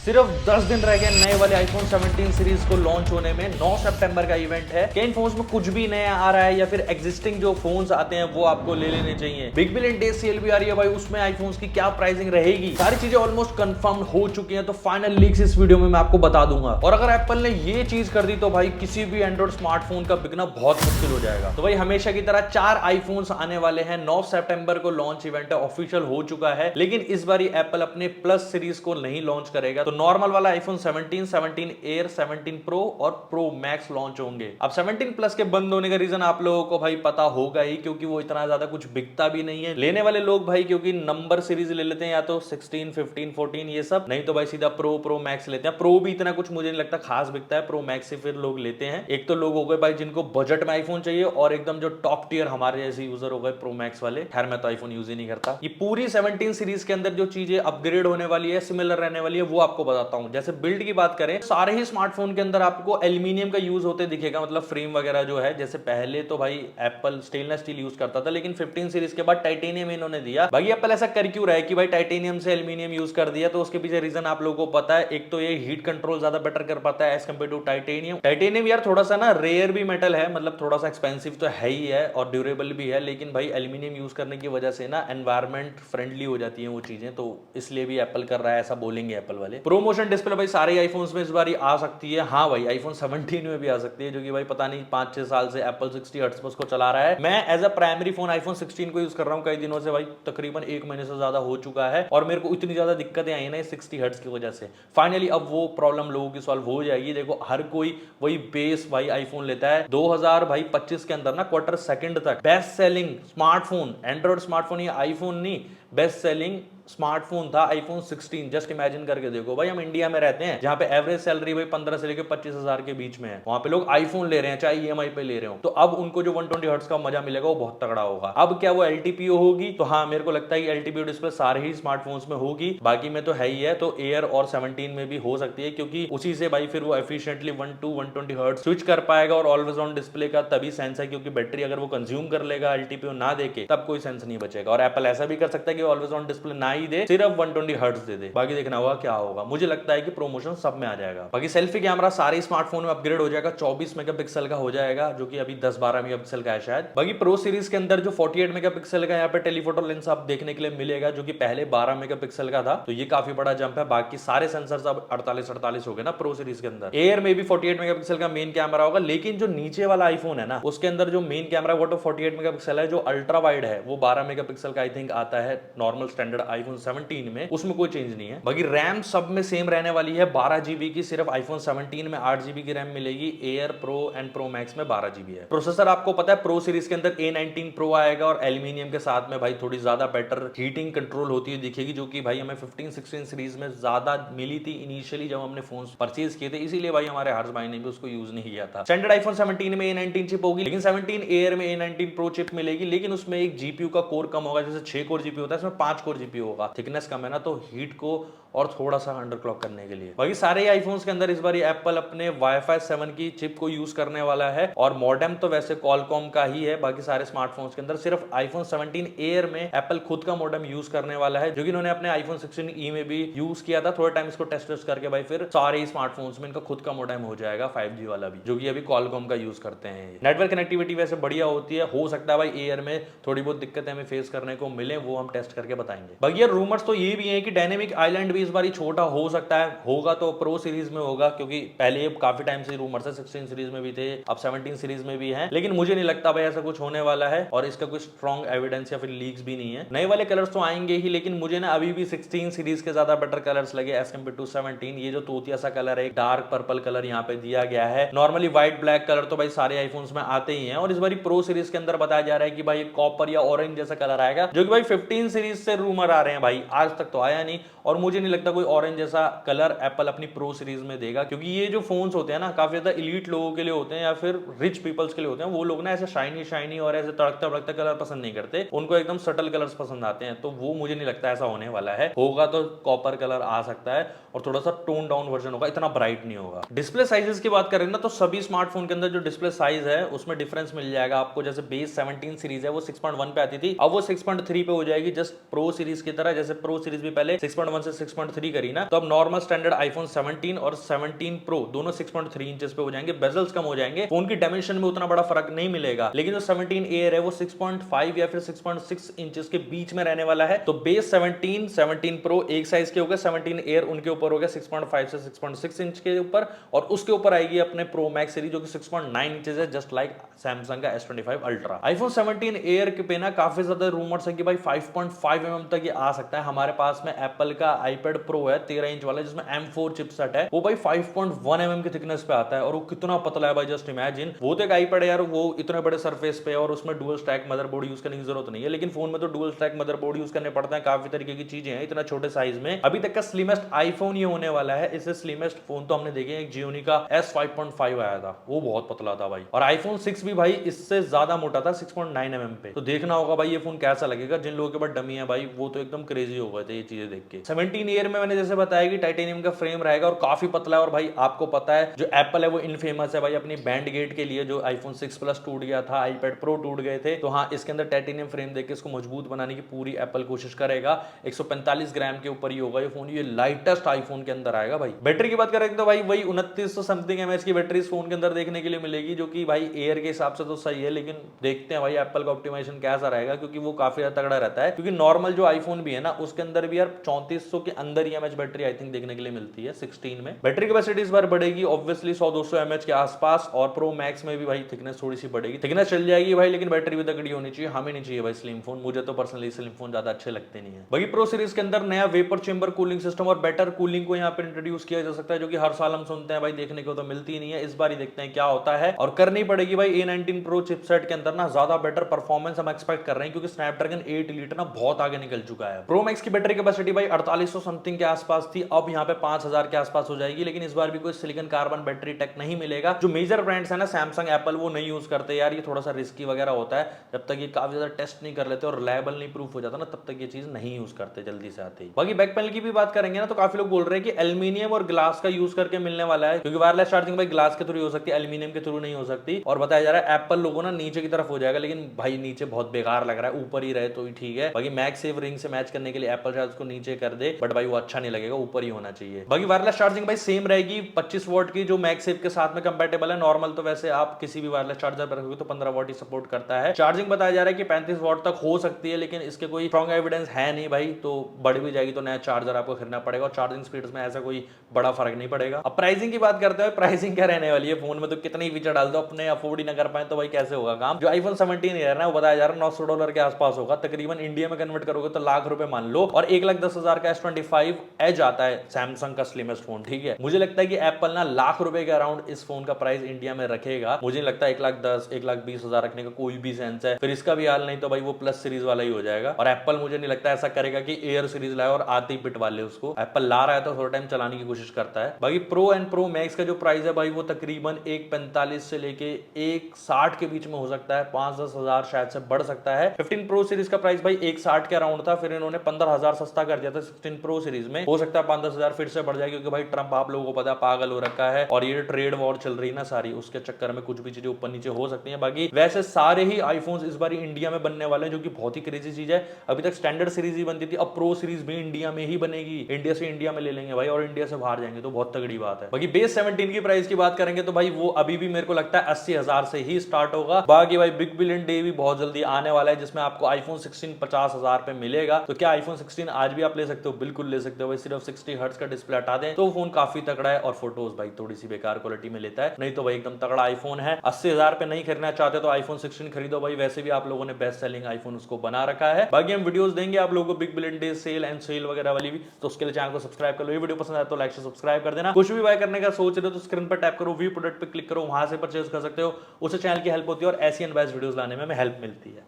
सिर्फ 10 दिन रह गए नए वाले आईफोन 17 सीरीज को लॉन्च होने में। 9 सितंबर का इवेंट है। किन फोन्स में कुछ भी नया आ रहा है या फिर एग्जिस्टिंग जो फोन्स आते हैं वो आपको ले लेने चाहिए। बिग बिलियन डे सेल भी आ रही है भाई, उसमें आईफोन्स की क्या प्राइसिंग रहेगी, सारी चीजें ऑलमोस्ट कंफर्म हो चुकी हैं। तो फाइनल लीक्स इस वीडियो में मैं आपको बता दूंगा। और अगर एप्पल ने ये चीज कर दी तो भाई किसी भी एंड्रॉइड स्मार्टफोन का बिकना बहुत मुश्किल हो जाएगा। तो भाई हमेशा की तरह 4 आईफोन्स आने वाले हैं। 9 सितंबर को लॉन्च इवेंट है, ऑफिशियल हो चुका है। लेकिन इस बार एप्पल अपने प्लस सीरीज को नहीं लॉन्च करेगा। तो नॉर्मल वाला आईफोन 17, 17 एयर, 17 प्रो और प्रो मैक्स लॉन्च होंगे। अब 17 प्लस के बंद होने का रीजन आप लोगों को भाई पता होगा ही, क्योंकि वो इतना ज्यादा कुछ बिकता भी नहीं है। लेने वाले लोग भाई क्योंकि नंबर सीरीज ले लेते हैं, या तो 16, 15, 14 ये सब, नहीं तो भाई सीधा प्रो, प्रो मैक्स लेते हैं। प्रो भी इतना कुछ मुझे नहीं लगता खास बिकता है, प्रो मैक्स से फिर लोग लेते हैं। एक तो लोग हो गए भाई जिनको बजट में आईफोन चाहिए, और एकदम जो टॉप टियर हमारे जैसे यूजर हो गए प्रो मैक्स वाले। खैर मैं तो आईफोन यूज ही नहीं करता। ये पूरी 17 सीरीज के अंदर जो चीजें अपग्रेड होने वाली है, सिमिलर रहने वाली है, वो आपको बताता हूं। जैसे बिल्ड की बात करें, सारे ही स्मार्टफोन के अंदर आपको एल्यूमिनियम का यूज होते दिखेगा, मतलब फ्रेम वगैरह जो है। जैसे पहले तो भाई एप्पल स्टेनलेस स्टील यूज करता था, लेकिन 15 सीरीज के बाद टाइटेनियम इन्होंने दिया। भाई एप्पल ऐसा कर क्यों रहा है कि भाई टाइटेनियम से एल्यूमिनियम यूज कर दिया? तो उसके पीछे रीजन आप लोगों को पता है। एक तो ये हीट कंट्रोल ज्यादा बेटर कर पाता है as compared to titanium. Titanium यार थोड़ा सा ना रेयर भी मेटल है, मतलब थोड़ा सा एक्सपेंसिव तो है ही है और ड्यूरेबल भी है। लेकिन भाई एल्यूमिनियम यूज करने की वजह से ना एनवायरमेंट फ्रेंडली हो जाती है वो चीजें, तो इसलिए भी एप्पल कर रहा है, ऐसा बोलेंगे एप्पल वाले। प्रोमोशन डिस्प्ले भाई सारे आईफोन्स में इस बार आ सकती है। हाँ भाई आईफोन 17 में भी आ सकती है, जो कि भाई पता नहीं 5-6 साल से एप्पल 60 हर्ट्ज पर उसको चला रहा है। मैं as a primary phone iPhone 16 को यूज कर रहा हूँ कई दिनों से भाई, तकरीबन 1 महीने से ज्यादा हो चुका है, और मेरे को इतनी ज्यादा दिक्कतें आई ना 60 हर्ट्ज की वजह से। फाइनली अब वो प्रॉब्लम लोगों की सॉल्व हो जाएगी। देखो हर कोई वही बेस भाई आईफोन लेता है। 2025 के अंदर ना क्वार्टर सेकंड तक best selling smartphone, Android smartphone, ये आईफोन नहीं, बेस्ट सेलिंग स्मार्टफोन था आईफोन 16। जस्ट इमेजिन करके देखो भाई, हम इंडिया में रहते हैं जहां पे एवरेज सैलरी भाई 15 से लेकर 25,000 के बीच में है, वहां पे लोग आईफोन ले रहे हैं चाहे ईएमआई पे ले रहे हो। तो अब उनको जो 120 हर्ट्ज का मजा मिलेगा वो बहुत तगड़ा होगा। अब क्या वो एलटीपीओ होगी? तो हाँ मेरे को लगता है एलटीपीओ डिस्प्ले सारे ही स्मार्टफोन्स में होगी, बाकी में तो है ही है। तो एयर और 17 में भी हो सकती है, क्योंकि उसी से भाई फिर वो एफिशिएंटली 120 हर्ट्ज स्विच कर पाएगा। और ऑलवेज ऑन डिस्प्ले का तभी सेंस है, क्योंकि बैटरी अगर वो कंज्यूम कर लेगा एलटीपीओ ना देके, तब कोई सेंस नहीं बचेगा। और एप्पल ऐसा भी कर सकता है कि ऑलवेज ऑन डिस्प्ले ना ही दे, सिर्फ 120 हर्ट्ज दे दे। बाकी देखना होगा क्या होगा। मुझे लगता है कि प्रमोशन सब में आ जाएगा। बाकी सेल्फी कैमरा सारे स्मार्टफोन में अपग्रेड हो जाएगा, 24 मेगापिक्सल का हो जाएगा, जो कि अभी 10-12 मेगापिक्सल का है शायद। बाकी प्रो सीरीज के अंदर जो 48 मेगापिक्सल का यहाँ पे टेलीफोटो लेंस आप देखने के लिए मिलेगा, जो कि पहले 12 मेगापिक्सल का था। तो ये काफी बड़ा जंप है। बाकी सारे सेंसर्स अब 48 हो गए ना प्रो सीरीज के अंदर। एयर में भी 48 मेगापिक्सल का मेन कैमरा होगा, लेकिन जो नीचे वाला आईफोन है ना, उसके अंदर जो मेन कैमरा वो तो 48 मेगापिक्सल है। जो अल्ट्रा वाइड है वो 12 मेगापिक्सल का आई थिंक आता है नॉर्मल स्टैंडर्ड आईफोन 17 में, उसमें कोई चेंज नहीं है। बाकी रैम सब में सेम रहने वाली है, 12 जीबी की। सिर्फ आईफोन 17 में 8 जीबी की रैम मिलेगी, air, pro and pro max में 12 जीबी है। प्रोसेसर आपको पता है प्रो सीरीज के अंदर A19 प्रो आएगा, और एल्यूमिनियम के साथ में भाई थोड़ी ज्यादा बेटर हीटिंग कंट्रोल होती हुई दिखेगी, जो कि भाई हमें 15, 16 सीरीज में ज्यादा मिली थी इनिशियली जब हमने फोन परचेज किए थे। इसीलिए भाई हमारे हर्ष भाई ने भी उसको यूज नहीं किया था। स्टैंडर्ड आईफोन 17 में A19 चिप होगी, लेकिन 17 एयर में A19 प्रो चिप मिलेगी, लेकिन उसमें एक जीपीयू का कोर कम होगा। जैसे 6 कोर जीपीयू होता है, इसमें 5 कोर जीपीयू होगा। थिकनेस कम है ना, तो हीट को और थोड़ा सा अंडरक्लॉक करने के लिए। बाकी सारे आईफोन्स के अंदर इस बार एप्पल अपने वाईफाई 7 की चिप को यूज करने वाला है, और मॉडेम तो वैसे कॉलकॉम का ही है। बाकी सारे स्मार्टफोन्स के अंदर सिर्फ आईफोन 17 एयर में एप्पल खुद का मॉडेम यूज करने वाला है, जो कि इन्होंने अपने आईफोन 16e में भी यूज किया था। थोड़ा टाइम इसको टेस्ट करके भाई फिर सारे स्मार्टफोन्स में इनका खुद का मॉडेम हो जाएगा, 5G वाला भी, जो कि अभी कॉलकॉम का यूज करते हैं। नेटवर्क कनेक्टिविटी वैसे बढ़िया होती है। हो सकता है भाई एयर में थोड़ी बहुत दिक्कतें हमें फेस करने को मिले, वो हम टेस्ट करके बताएंगे। बाकी यार रूमर्स तो ये भी है कि डायनेमिक आइलैंड भी इस बार छोटा हो सकता है। होगा तो प्रो सीरीज में होगा, क्योंकि पहले काफी टाइम से रूमर्स है, 16 सीरीज में भी थे, अब 17 सीरीज में भी है। लेकिन मुझे नहीं लगता भाई ऐसा कुछ होने वाला है, और इसका कुछ स्ट्रॉन्ग एविडेंस या फिर लीक्स भी नहीं है। नए वाले कलर्स तो आएंगे ही, लेकिन मुझे ना अभी भी 16 सीरीज के ज्यादा बेटर कलर्स लगे एज कम्पेयर टू 17। ये जो तोतिया सा कलर है, डार्क पर्पल कलर यहाँ पे दिया गया है। नॉर्मली व्हाइट ब्लैक कलर तो भाई सारे आईफोन्स में आते ही हैं, और इस बार प्रो सीरीज के अंदर बताया जा रहा है कि भाई कॉपर या ऑरेंज जैसा कलर आएगा, जो कि भाई 15 सीरीज से रूमर आ रहे हैं भाई, आज तक तो आया नहीं। और मुझे नहीं लगता कोई ऑरेंज जैसा कलर एप्पल अपनी प्रो सीरीज में देगा, क्योंकि ये जो फोन्स होते हैं ना काफी ज्यादा इलीट लोगों के लिए होते हैं, या फिर रिच पीपल्स के लिए होते हैं। वो लोग ना ऐसे शाइनी शाइनी और ऐसे तड़कता भड़कता कलर पसंद नहीं करते, उनको एकदम सटल कलर्स पसंद आते हैं। तो वो मुझे नहीं लगता ऐसा होने वाला है। होगा तो कॉपर कलर आ सकता है, और थोड़ा सा टोन डाउन वर्जन होगा, इतना ब्राइट नहीं होगा। डिस्प्ले साइजेस की बात करें ना, तो सभी स्मार्टफोन के अंदर जो डिस्प्ले साइज है उसमें डिफरेंस मिल जाएगा आपको। जैसे बेस 17 सीरीज है वो 6.1 पे आती थी, अब वो 6.3 पे हो जाएगी, जस्ट प्रो सीरीज की तरह। जैसे प्रो सीरीज भी पहले 6.1 6.1 से 6.3 करी ना, तो अब नॉर्मल स्टैंडर्ड आईफोन 17 और 17 प्रो दोनों 6.3 इंचेस पे हो जाएंगे, बेजल्स कम हो जाएंगे, फोन की डायमेंशन में उतना बड़ा फर्क नहीं मिलेगा। लेकिन जो 17 एयर है वो 6.5 या फिर 6.6 इंचेस के बीच में रहने वाला है। तो बेस 17, 17 प्रो एक साइज के हो गए, 17 एयर उनके ऊपर हो गया 6.5 से 6.6 इंच के ऊपर, और उसके ऊपर आएगी अपने प्रो मैक्स सीरीज जो कि 6.9 इंचेस है, जस्ट लाइक सैमसंग का S25 अल्ट्रा। आईफोन 17 एयर के पे ना काफी ज्यादा रूमर्स है कि भाई 5.5 mm तक ये आ सकता है। हमारे पास में एप्पल का आईपैड प्रो है 13 इंच वाला जिसमें M4 चिपसेट है, वो भाई 5.1 mm की थिकनेस पे आता है, और वो कितना पतला है भाई, जस्ट इमेजिन। वो तो एक आईपैड है यार, वो इतने बड़े सरफेस पे और उसमें डुअल स्टैक मदरबोर्ड यूज करने की जरूरत नहीं है, लेकिन फोन में तो डुअल स्टैक मदरबोर्ड यूज करने पड़ते हैं, काफी तरीके की चीजें हैं इतना छोटे साइज में। अभी तक का स्लिमेस्ट आईफोन ये होने वाला है। इससे स्लिमेस्ट फोन तो हमने देखे, एक जियोनी का S5.5 आया था, वो बहुत पतला था भाई, और आईफोन 6 भी भाई इससे ज्यादा मोटा था 6.9 mm पे। तो देखना होगा भाई ये फोन कैसा लगेगा। जिन लोगों के पास डमी है भाई वो तो एकदम क्रेजी हो गए थे ये चीजें देख के। 17 ईयर में मैंने जैसे बताया कि टाइटेनियम का फ्रेम रहेगा और काफी पतला है, और भाई आपको पता है जो एप्पल है वो इनफेमस है भाई अपनी बैंड गेट के लिए। जो आईफोन 6 प्लस टूट गया था, आईपैड प्रो टूट गए थे, तो हाँ इसके अंदर टाइटेनियम फ्रेम देके इसको मजबूत बनाने की पूरी एप्पल कोशिश करेगा। 145 ग्राम के ऊपर ही होगा ये फोन, ये लाइटेस्ट आईफोन के अंदर आएगा भाई। बैटरी की बात करें तो भाई वही 2900 समथिंग एमएच की बैटरी इस फोन के अंदर देखने के लिए मिलेगी, जो कि भाई एयर के हिसाब से तो सही है, लेकिन देखते हैं भाई एप्पल का ऑप्टिमाइजेशन कैसा रहेगा, क्योंकि वो काफी ज्यादा तगड़ा रहता है। क्योंकि नॉर्मल जो आईफोन भी है ना उसके अंदर भी यार 3400 के अंदर ही एमएच बैटरी आई थिंक देखने के लिए मिलती है 16 में। बैटरी कैपेसिटी इस बार बढ़ेगी ऑब्वियसली 100-200 एमएच के आसपास, और प्रो मैक्स में भी भाई थिकनेस थोड़ी सी बढ़ेगी। थिकनेस चल जाएगी भाई, लेकिन बैटरी भी तगड़ी होनी चाहिए। हमें नहीं चाहिए भाई स्लिम फोन, मुझे तो पर्सनली स्लिम फोन ज्यादा अच्छे लगते नहीं है। बाकी प्रो सीरीज के अंदर नया वेपर चेंबर कूलिंग सिस्टम और बेटर कूलिंग को यहाँ पे इंट्रोड्यूस किया जा सकता है, जो कि हर साल हम सुनते हैं भाई, देखने को तो मिलती नहीं है। इस बार ही देखते हैं क्या होता है, और करनी पड़ेगी भाई। A19 प्रो चिपसेट के अंदर ना ज्यादा बेटर परफॉर्मेंस हम एक्सपेक्ट कर रहे हैं, क्योंकि स्नैपड्रैगन 8 एलीट ना बहुत आगे निकल चुका है। प्रो मैक्स की बैटरी कैपेसिटी भाई 4800 समथिंग के आसपास थी, अब यहाँ पे 5000 के आसपास हो जाएगी। लेकिन इस बार भी कोई सिलिकॉन कार्बन बैटरी टेक नहीं मिलेगा। जो मेजर ब्रांड्स है ना सैमसंग एप्पल वो नहीं यूज करते यार, ये थोड़ा सा रिस्की वगैरह होता है। जब तक ये काफी ज्यादा टेस्ट नहीं कर लेते और रिलायबल नहीं प्रूफ हो जाता ना, तब तक ये चीज नहीं यूज करते जल्दी से आते ही। बाकी बैक पैनल की भी बात करेंगे ना, तो काफी लोग बोल रहे हैं कि एल्यूमिनियम और ग्लास का यूज करके मिलने वाला है, क्योंकि वायरलेस चार्जिंग भाई ग्लास के थ्रू हो सकती है, एल्यूमिनियम के थ्रू नहीं हो सकती। और बताया जा रहा है एप्पल लोगों ना नीचे की तरफ हो जाएगा, लेकिन भाई नीचे बहुत बेकार लग रहा है, ऊपर ही रहे तो ही ठीक है। बाकी मैगसेफ रिंग से मैच करने के लिए एप्पल शायद उसको नीचे कर दे, बट भाई वो अच्छा नहीं लगेगा, ऊपर ही होना चाहिए। बाकी वायरलेस चार्जिंग भाई सेम रहेगी 25 वॉट की, जो मैगसेफ के साथ में कंपैटिबल है। नॉर्मल तो वैसे आप किसी भी वायरलेस चार्जर पर रखोगे तो 15 वॉट ही सपोर्ट करता है। चार्जिंग बताया जा रहा है कि 35 वॉट तक हो सकती है, लेकिन इसके कोई स्ट्रॉन्ग एविडेंस है नहीं भाई, तो बढ़ भी जाएगी तो नया चार्जर आपको खरीदना पड़ेगा, और चार्जिंग स्पीड्स में ऐसा कोई बड़ा फर्क नहीं पड़ेगा। अब प्राइसिंग की बात करते हैं, प्राइसिंग क्या रहने वाली है फोन में, तो कितने ही फीचर डाल दो, अपने अफोर्ड ही ना कर पाए तो भाई कैसे होगा काम। जो आईफोन 17 एयर है वो बताया जा रहा है $900 के आसपास होगा, तकरीबन इंडिया में कन्वर्ट करोगे तो लाख रुपए मान लो, और 1,10,000 का S25 एज आता है सैमसंग का स्लिमेस्ट फोन, ठीक है। मुझे लगता है कि एप्पल ना लाख रुपए के अराउंड इस फोन का प्राइस इंडिया में रखेगा। मुझे नहीं लगता 1,10,000 1,20,000 रखने का कोई भी सेंस है। फिर इसका भी हाल नहीं तो भाई वो प्लस सीरीज वाला ही हो जाएगा, और एप्पल मुझे नहीं लगता ऐसा करेगा कि एयर सीरीज लाए और आते ही पिटवा ले उसको। एप्पल ला रहा है तो थोड़ा टाइम चलाने की कोशिश करता है। बाकी प्रो एंड प्रो मैक्स का जो प्राइस है भाई वो तकरीबन 1,45 से लेके 1,60 के बीच में हो सकता है, 5-10 हजार शायद से बढ़ सकता है। 15 प्रो सीरीज का प्राइस भाई 1,60 के अराउंड था, फिर इन्होंने 15,000 सस्ता कर दिया था 16 प्रो सीरीज में। हो सकता है 5-10 हजार फिर से बढ़ जाए, क्योंकि भाई ट्रंप आप लोगों को पता है पागल हो रखा है, और ये ट्रेड वॉर चल रही ना सारी, उसके चक्कर में कुछ भी चीजें ऊपर नीचे हो सकती हैं। बाकी वैसे सारे ही आईफोन्स इस बार इंडिया में बनने वाले हैं, जो कि बहुत ही क्रेजी चीज है। अभी तक स्टैंडर्ड सीरीज ही बनती थी, अब प्रो सीरीज भी इंडिया में ही बनेगी। इंडिया से इंडिया में ले लेंगे भाई, और इंडिया से बाहर जाएंगे तो बहुत तगड़ी बात है। बाकी बेस 17 की प्राइस की बात करेंगे तो भाई वो अभी भी मेरे को लगता है 80,000 से ही स्टार्ट होगा। बाकी भाई बिग बिलियन डे भी बहुत जल्दी आने वाला है, जिसमें आपको आईफोन 16 50,000 पे मिलेगा। तो क्या आईफोन 16 आज भी आप ले सकते हो? बिल्कुल ले सकते हो भाई, सिर्फ 60 हर्ट्ज का डिस्प्ले हटा दें तो फोन काफी तगड़ा है, और फोटोज भाई थोड़ी सी बेकार क्वालिटी में लेता है, नहीं तो भाई एकदम तगड़ा आईफोन है। 80,000 पे नहीं खरीदना चाहते तो आईफोन 16 खरीदो भाई, वैसे भी आप लोगों ने बेस्ट सेलिंग आईफोन उसको बना रखा है। बाकी हम वीडियोस देंगे आप लोगों को big billion day sale and sale वगैरह वाली भी, तो उसके लिए चैनल को सब्सक्राइब कर लो। ये वीडियो पसंद आए तो लाइक से सब्सक्राइब कर देना। कुछ भी बाय करने का सोच रहे हो तो स्क्रीन पर टैप करो, व्यू प्रोडक्ट पे क्लिक करो, वहां से परचेज कर सकते हो, उससे चैनल की हेल्प होती है और ऐसी एंड बेस्ट वीडियोस लाने में हमें हेल्प मिलती है।